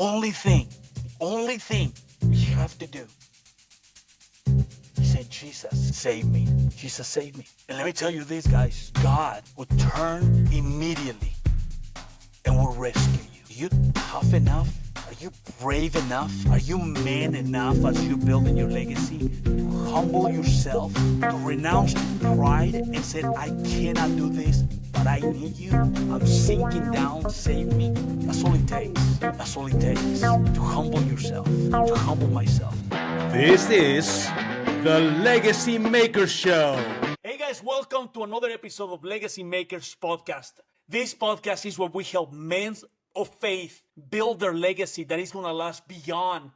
only thing you have to do, he said, Jesus, save me. Jesus, save me. And let me tell you this, guys. God will turn immediately and will rescue you. Are you tough enough? Are you brave enough? Are you man enough as you build in your legacy to humble yourself, to renounce pride and say, I cannot do this, but I need you. I'm sinking down. Save me. That's all it takes. That's all it takes. To humble yourself, to humble myself. This is the Legacy Makers Show. Hey guys, welcome to another episode of Legacy Makers Podcast. This podcast is where we help men of faith build their legacy that is going to last beyond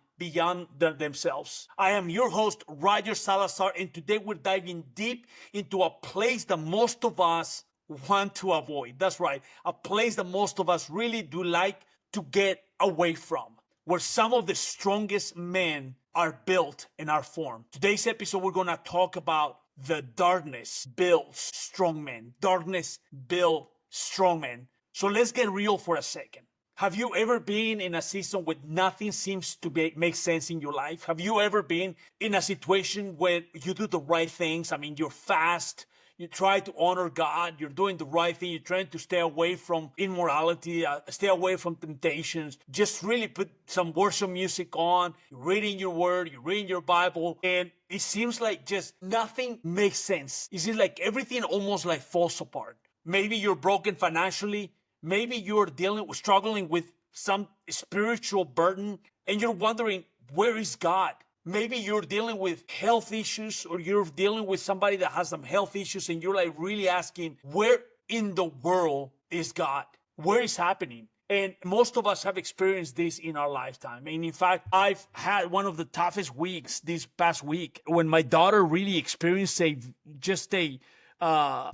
themselves. I am your host, Roger Salazar, and today we're diving deep into a place that most of us want to avoid. That's right, a place that most of us really do like to get away from, where some of the strongest men are built and are formed. Today's episode, we're going to talk about the darkness builds strong men. Darkness builds strong men. So let's get real for a second. Have you ever been in a season where nothing seems to make sense in your life? Have you ever been in a situation where you do the right things? I mean, you're fast, you try to honor God, you're doing the right thing, you're trying to stay away from immorality, stay away from temptations, just really put some worship music on, you're reading your word, you're reading your Bible, and it seems like just nothing makes sense. It seems like everything almost like falls apart. Maybe you're broken financially. Maybe you're struggling with some spiritual burden and you're wondering, where is God? Maybe you're dealing with health issues, or you're dealing with somebody that has some health issues and you're like really asking, where in the world is God? Where is happening? And most of us have experienced this in our lifetime. And in fact, I've had one of the toughest weeks this past week when my daughter really experienced a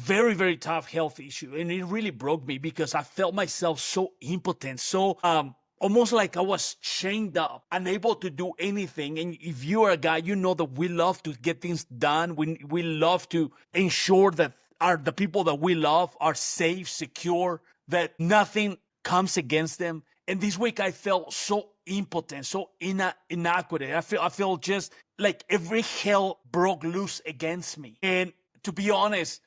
very, very tough health issue. And it really broke me because I felt myself so impotent, so almost like I was chained up, unable to do anything. And if you are a guy, you know that we love to get things done. We love to ensure that the people that we love are safe, secure, that nothing comes against them. And this week I felt so impotent, so inadequate. I feel just like every hell broke loose against me. And to be honest,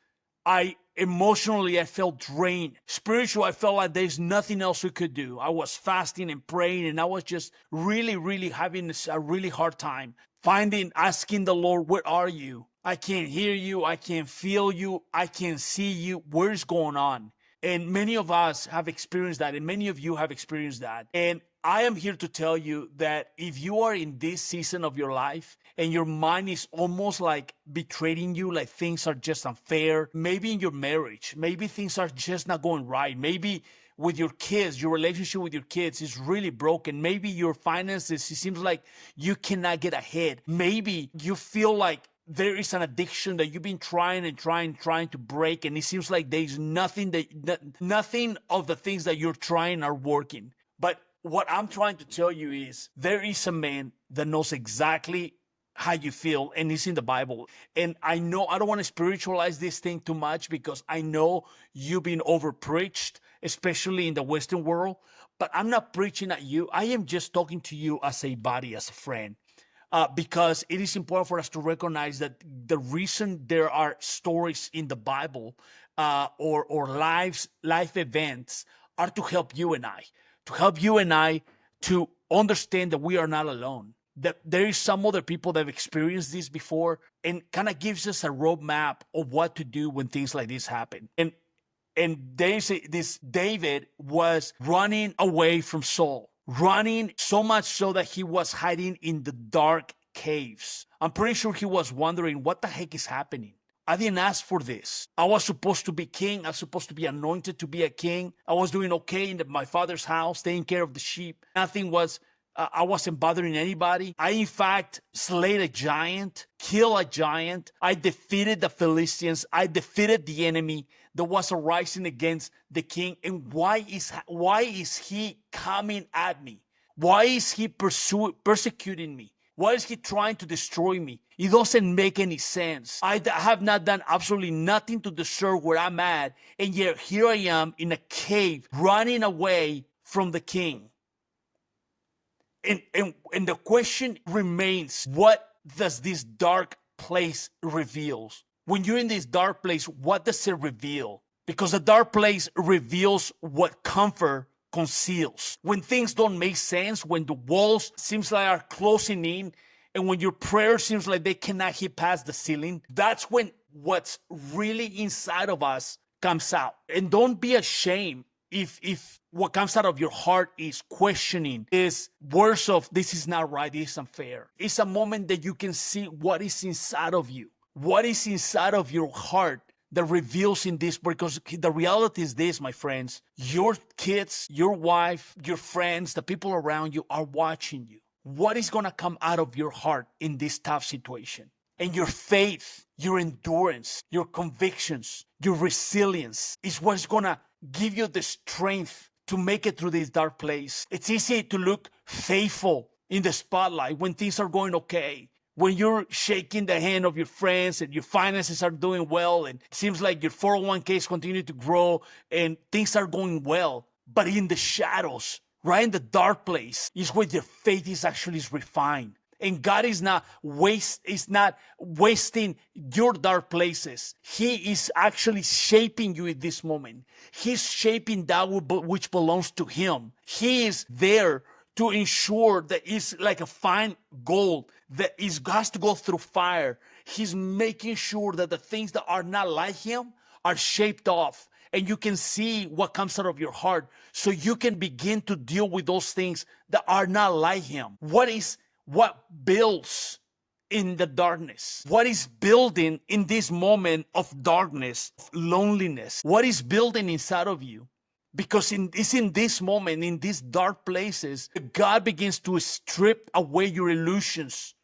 emotionally, I felt drained. Spiritually, I felt like there's nothing else we could do. I was fasting and praying, and I was just really, really having a really hard time asking the Lord, where are you? I can't hear you. I can't feel you. I can't see you. Where's going on? And many of us have experienced that, and many of you have experienced that. And I am here to tell you that if you are in this season of your life and your mind is almost like betraying you, like things are just unfair, maybe in your marriage, maybe things are just not going right, maybe with your kids, your relationship with your kids is really broken, maybe your finances, it seems like you cannot get ahead, maybe you feel like there is an addiction that you've been trying to break, and it seems like there's nothing of the things that you're trying are working. But what I'm trying to tell you is there is a man that knows exactly how you feel, and it's in the Bible. And I know I don't want to spiritualize this thing too much because I know you've been over-preached, especially in the Western world, but I'm not preaching at you. I am just talking to you as a buddy, as a friend. Because it is important for us to recognize that the reason there are stories in the Bible or life events are to help you and I to understand that we are not alone, that there is some other people that have experienced this before, and kind of gives us a roadmap of what to do when things like this happen. And this David was running away from Saul. Running so much so that he was hiding in the dark caves. I'm pretty sure he was wondering, what the heck is happening? I didn't ask for this. I was supposed to be king. I was supposed to be anointed to be a king. I was doing okay in my father's house, taking care of the sheep. I wasn't bothering anybody. I, in fact, slayed a giant, killed a giant. I defeated the Philistines. I defeated the enemy that was arising against the king. And why is he coming at me? Why is he persecuting me? Why is he trying to destroy me? It doesn't make any sense. I have not done absolutely nothing to deserve where I'm at. And yet here I am in a cave running away from the king. And the question remains, what does this dark place reveal? When you're in this dark place, what does it reveal? Because the dark place reveals what comfort conceals. When things don't make sense, when the walls seems like are closing in, and when your prayer seems like they cannot hit past the ceiling, that's when what's really inside of us comes out. And don't be ashamed if what comes out of your heart is questioning, is words of this is not right, this is unfair. It's a moment that you can see what is inside of you, what is inside of your heart that reveals in this, because the reality is this, my friends, your kids, your wife, your friends, the people around you are watching you. What is going to come out of your heart in this tough situation? And your faith, your endurance, your convictions, your resilience is what's going to give you the strength to make it through this dark place. It's easy to look faithful in the spotlight when things are going okay. When you're shaking the hand of your friends and your finances are doing well and it seems like your 401ks continue to grow and things are going well. But in the shadows, right in the dark place, is where your faith is actually refined. And God is not wasting your dark places. He is actually shaping you in this moment. He's shaping that which belongs to Him. He is there to ensure that it's like a fine gold that has to go through fire. He's making sure that the things that are not like Him are shaped off. And you can see what comes out of your heart so you can begin to deal with those things that are not like Him. What builds in the darkness? What is building in this moment of darkness, of loneliness? What is building inside of you? Because it's in this moment, in these dark places, God begins to strip away your illusions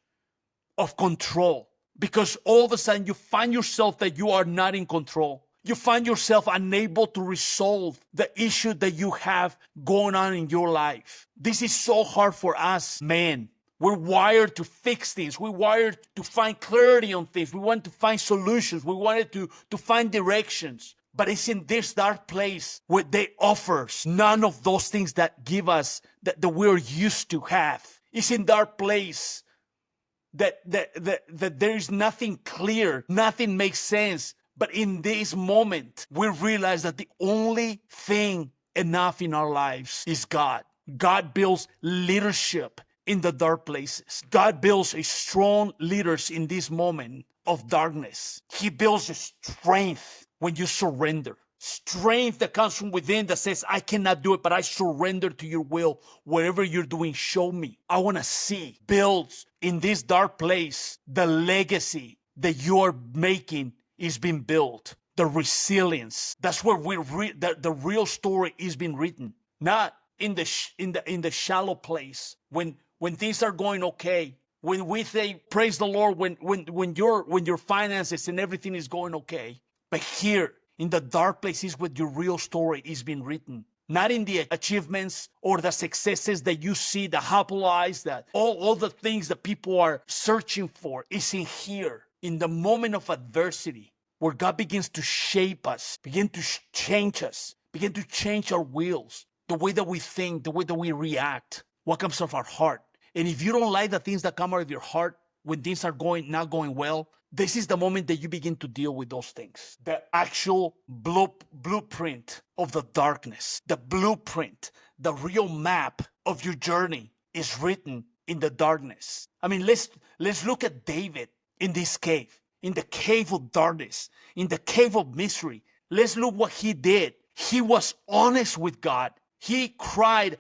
of control. Because all of a sudden you find yourself that you are not in control. You find yourself unable to resolve the issue that you have going on in your life. This is so hard for us, men. We're wired to fix things. We're wired to find clarity on things. We want to find solutions. We wanted to find directions. But it's in this dark place where they offers none of those things that give us that we're used to have. It's in dark place that there is nothing clear, nothing makes sense. But in this moment, we realize that the only thing enough in our lives is God. God builds leadership in the dark places. God builds a strong leaders in this moment of darkness. He builds a strength when you surrender. Strength that comes from within that says, I cannot do it, but I surrender to your will. Whatever you're doing, show me. I want to see. Builds in this dark place the legacy that you are making is being built. The resilience. That's where the real story is being written. Not in the shallow place when things are going okay, when we say praise the Lord, when your finances and everything is going okay. But here in the dark places where your real story is being written. Not in the achievements or the successes that you see, the happy lives, that all the things that people are searching for. Is in here, in the moment of adversity, where God begins to shape us, begin to change us, begin to change our wills, the way that we think, the way that we react, what comes out of our heart. And if you don't like the things that come out of your heart when things are not going well, this is the moment that you begin to deal with those things. The actual blueprint of the darkness, the blueprint, the real map of your journey is written in the darkness. I mean, let's look at David in this cave, in the cave of darkness, in the cave of misery. Let's look what he did. He was honest with God. He cried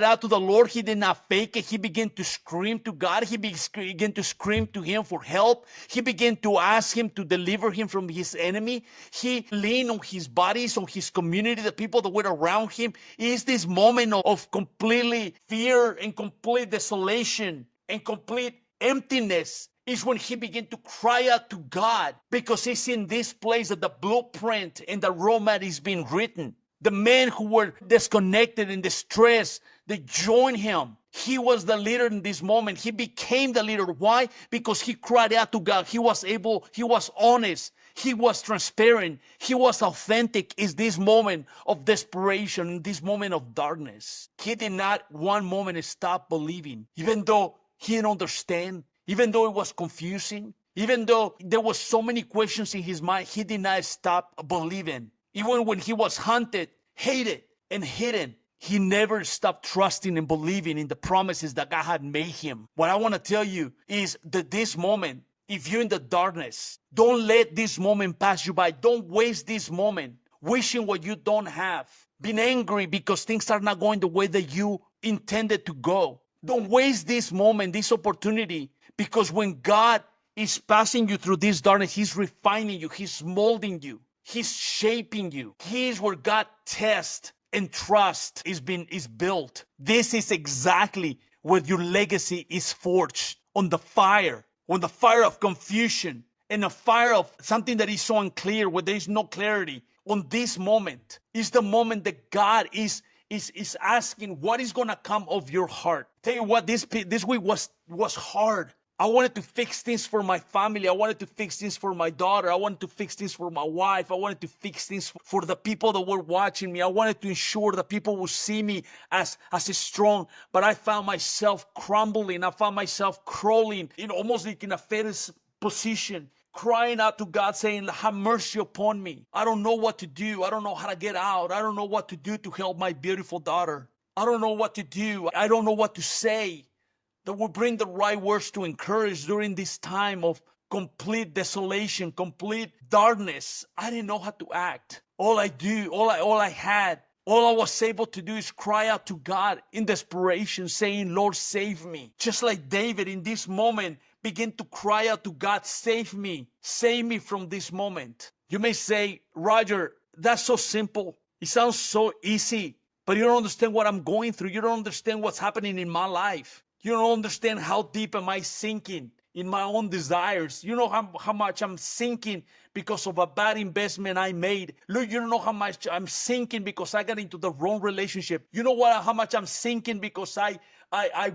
out to the Lord. He did not fake it. He began to scream to God. He began to scream to Him for help. He began to ask Him to deliver him from his enemy. He leaned on his bodies, on his community, the people that were around him. It is this moment of completely fear and complete desolation and complete emptiness is when he began to cry out to God, because it's in this place that the blueprint and the roadmap is being written. The men who were disconnected and distressed they joined him. He was the leader in this moment. He became the leader. Why? Because he cried out to God. He was honest. He was transparent. He was authentic in this moment of desperation, in this moment of darkness. He did not one moment stop believing, even though he didn't understand, even though it was confusing, even though there was so many questions in his mind, he did not stop believing. Even when he was hunted, hated, and hidden, he never stopped trusting and believing in the promises that God had made him. What I want to tell you is that this moment, if you're in the darkness, don't let this moment pass you by. Don't waste this moment wishing what you don't have, being angry because things are not going the way that you intended to go. Don't waste this moment, this opportunity, because when God is passing you through this darkness, He's refining you, He's molding you, He's shaping you. Here's where God tests and trust is built. This is exactly where your legacy is forged, on the fire of confusion and a fire of something that is so unclear, where there is no clarity. On this moment is the moment that God is asking what is going to come of your heart. Tell you what, this week was hard. I wanted to fix things for my family. I wanted to fix things for my daughter. I wanted to fix things for my wife. I wanted to fix things for the people that were watching me. I wanted to ensure that people would see me as strong. But I found myself crumbling. I found myself crawling, almost like in a fetus position, crying out to God, saying, have mercy upon me. I don't know what to do. I don't know how to get out. I don't know what to do to help my beautiful daughter. I don't know what to do. I don't know what to say that will bring the right words to encourage during this time of complete desolation, complete darkness. I didn't know how to act. All I was able to do is cry out to God in desperation, saying, Lord, save me. Just like David in this moment began to cry out to God, save me from this moment. You may say, Roger, that's so simple. It sounds so easy, but you don't understand what I'm going through. You don't understand what's happening in my life. You don't understand how deep am I sinking in my own desires. You know how much I'm sinking because of a bad investment I made. Look, you don't know how much I'm sinking because I got into the wrong relationship. You know how much I'm sinking because I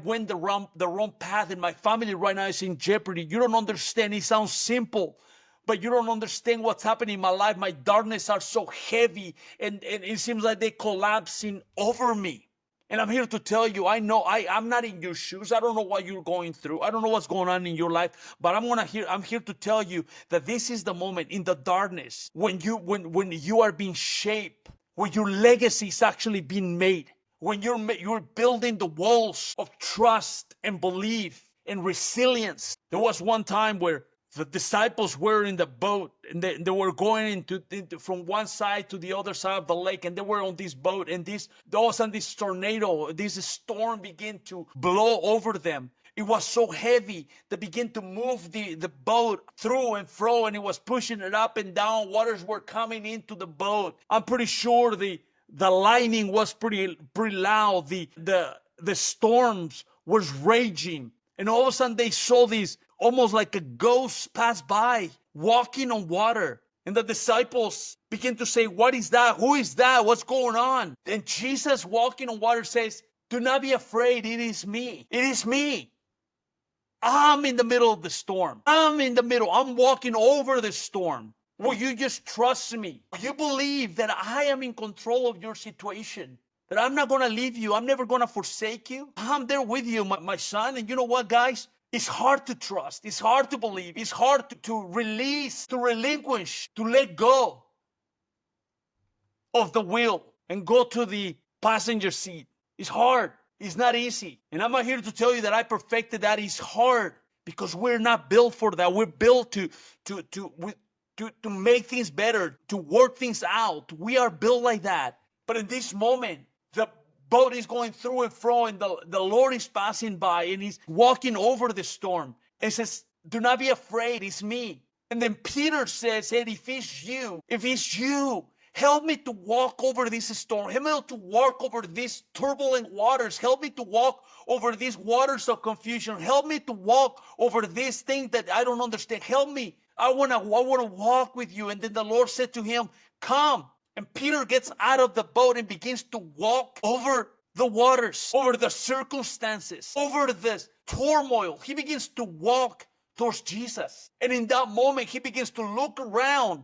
went the wrong path and my family right now is in jeopardy. You don't understand. It sounds simple, but you don't understand what's happening in my life. My darkness are so heavy and it seems like they're collapsing over me. And I'm here to tell you, I know I'm not in your shoes. I don't know what you're going through. I don't know what's going on in your life, but I'm here to tell you that this is the moment in the darkness when you are being shaped, when your legacy is actually being made, when you're building the walls of trust and belief and resilience. There was one time where the disciples were in the boat and they were going from one side to the other side of the lake, and they were on this boat, and all of a sudden this tornado, this storm began to blow over them. It was so heavy that began to move the boat through and fro, and it was pushing it up and down. Waters were coming into the boat. I'm pretty sure the lightning was pretty loud. The storms was raging, and all of a sudden they saw this almost like a ghost pass by, walking on water. And the disciples begin to say, what is that? Who is that? What's going on? And Jesus, walking on water, says, do not be afraid. It is me. It is me. I'm in the middle of the storm. I'm walking over the storm. Will you just trust me? Will you believe that I am in control of your situation? That I'm not going to leave you. I'm never going to forsake you. I'm there with you, my son. And you know what, guys? It's hard to trust. It's hard to believe. It's hard to release, to relinquish, to let go of the wheel and go to the passenger seat. It's hard. It's not easy. And I'm not here to tell you that I perfected that. It's hard because we're not built for that. We're built to make things better, to work things out. We are built like that. But in this moment, the boat is going through and fro, and the Lord is passing by, and He's walking over the storm and says, do not be afraid, it's me. And then Peter says, hey, if it's you, help me to walk over this storm. Help me to walk over these turbulent waters. Help me to walk over these waters of confusion. Help me to walk over this thing that I don't understand. Help me. I want to walk with you. And then the Lord said to him, come. And Peter gets out of the boat and begins to walk over the waters, over the circumstances, over the turmoil. He begins to walk towards Jesus. And in that moment, he begins to look around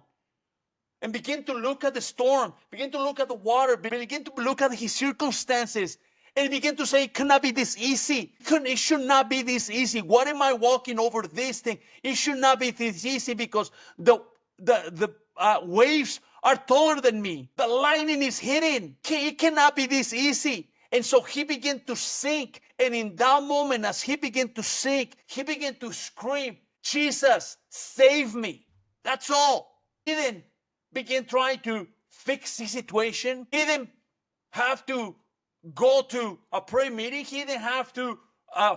and begin to look at the storm, begin to look at the water, begin to look at his circumstances, and begin to say, it cannot be this easy. It should not be this easy. What am I walking over this thing? It should not be this easy because the waves are taller than me. The lightning is hitting. It cannot be this easy. And so he began to sink. And in that moment, as he began to sink, he began to scream, Jesus, save me. That's all. He didn't begin trying to fix the situation. He didn't have to go to a prayer meeting. He didn't have to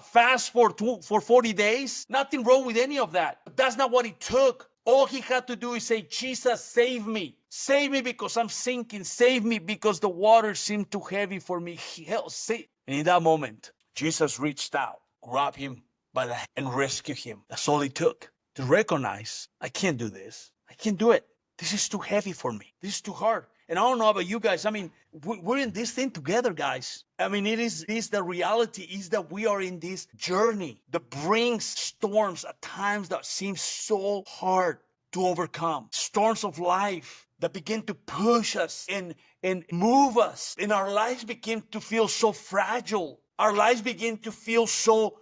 fast for 40 days. Nothing wrong with any of that. But that's not what it took. All he had to do is say, Jesus, save me. Save me because I'm sinking. Save me because the water seemed too heavy for me. Hell, save. And in that moment, Jesus reached out, grabbed him by the hand, and rescued him. That's all it took to recognize, I can't do this. I can't do it. This is too heavy for me. This is too hard. And I don't know about you guys. I mean, we're in this thing together, guys. I mean, it is the reality is that we are in this journey that brings storms at times that seem so hard to overcome. Storms of life that begin to push us and move us. And our lives begin to feel so fragile. Our lives begin to feel so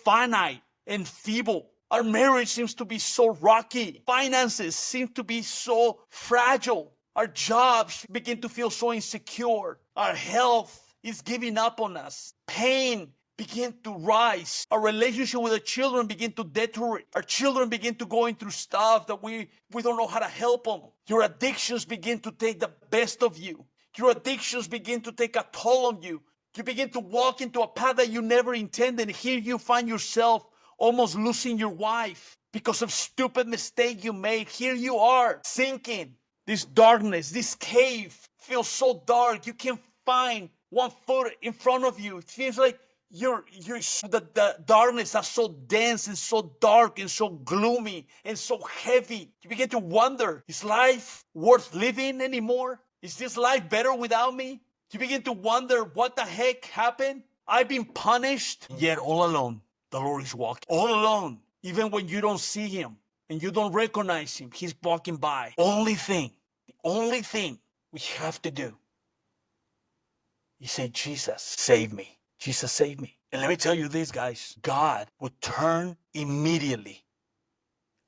finite and feeble. Our marriage seems to be so rocky. Finances seem to be so fragile. Our jobs begin to feel so insecure. Our health is giving up on us. Pain begin to rise. Our relationship with our children begin to deteriorate. Our children begin to go through stuff that we don't know how to help them. Your addictions begin to take the best of you. Your addictions begin to take a toll on you. You begin to walk into a path that you never intended. Here you find yourself almost losing your wife because of stupid mistake you made. Here you are sinking. This darkness, this cave feels so dark. You can't find 1 foot in front of you. It feels like the darkness is so dense and so dark and so gloomy and so heavy. You begin to wonder, is life worth living anymore? Is this life better without me? You begin to wonder what the heck happened. I've been punished, yet all alone. The Lord is walking all alone. Even when you don't see him and you don't recognize him, he's walking by. The only thing we have to do is say, Jesus, save me. Jesus, save me. And let me tell you this, guys. God will turn immediately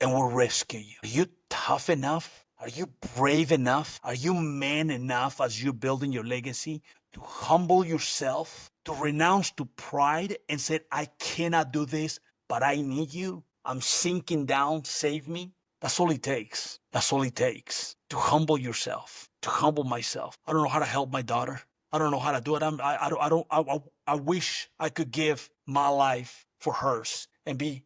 and will rescue you. Are you tough enough? Are you brave enough? Are you man enough as you're building your legacy to humble yourself, to renounce to pride and say, I cannot do this, but I need you. I'm sinking down. Save me. That's all it takes. That's all it takes to humble yourself, to humble myself. I don't know how to help my daughter. I don't know how to do it. I wish I could give my life for hers and be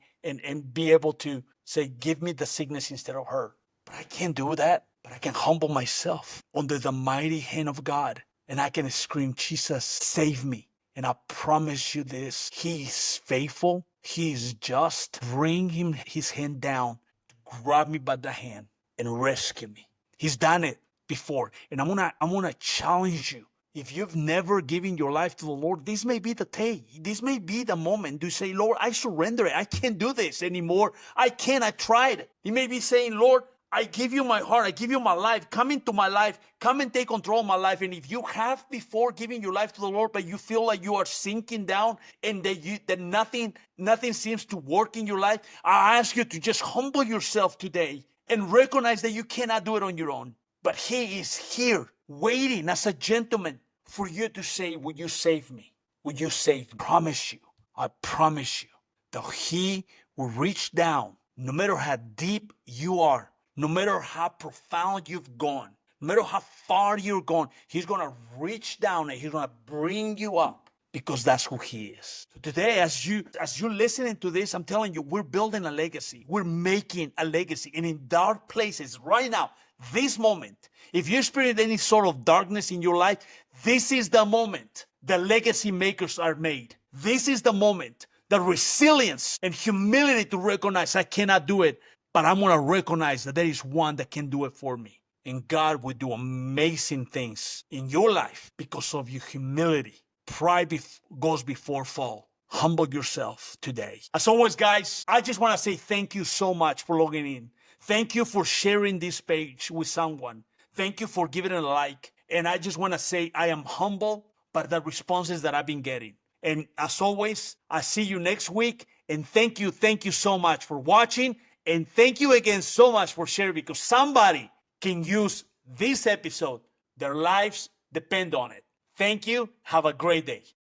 able to say, give me the sickness instead of her. But I can't do that. But I can humble myself under the mighty hand of God. And I can scream, Jesus, save me. And I promise you this, he is faithful. He is just. Bring him his hand down, grab me by the hand and rescue me. He's done it before. And I'm gonna challenge you. If you've never given your life to the Lord, this may be the day. This may be the moment to say, Lord, I surrender it. I can't do this anymore. I tried it. You may be saying, Lord, I give you my heart. I give you my life. Come into my life. Come and take control of my life. And if you have before giving your life to the Lord, but you feel like you are sinking down and that nothing seems to work in your life, I ask you to just humble yourself today and recognize that you cannot do it on your own. But he is here waiting as a gentleman for you to say, would you save me? Would you save me? I promise you that he will reach down, no matter how deep you are, no matter how profound you've gone, no matter how far you're gone, he's going to reach down and he's going to bring you up because that's who he is. So today, as you're listening to this, I'm telling you, we're building a legacy. We're making a legacy. And in dark places right now, this moment, if you experience any sort of darkness in your life, this is the moment the legacy makers are made. This is the moment, the resilience and humility to recognize I cannot do it, but I'm going to recognize that there is one that can do it for me. And God will do amazing things in your life because of your humility. Pride goes before fall. Humble yourself today. As always, guys, I just want to say thank you so much for logging in. Thank you for sharing this page with someone. Thank you for giving it a like. And I just want to say I am humble by the responses that I've been getting. And as always, I see you next week. And thank you so much for watching. And thank you again so much for sharing, because somebody can use this episode. Their lives depend on it. Thank you. Have a great day.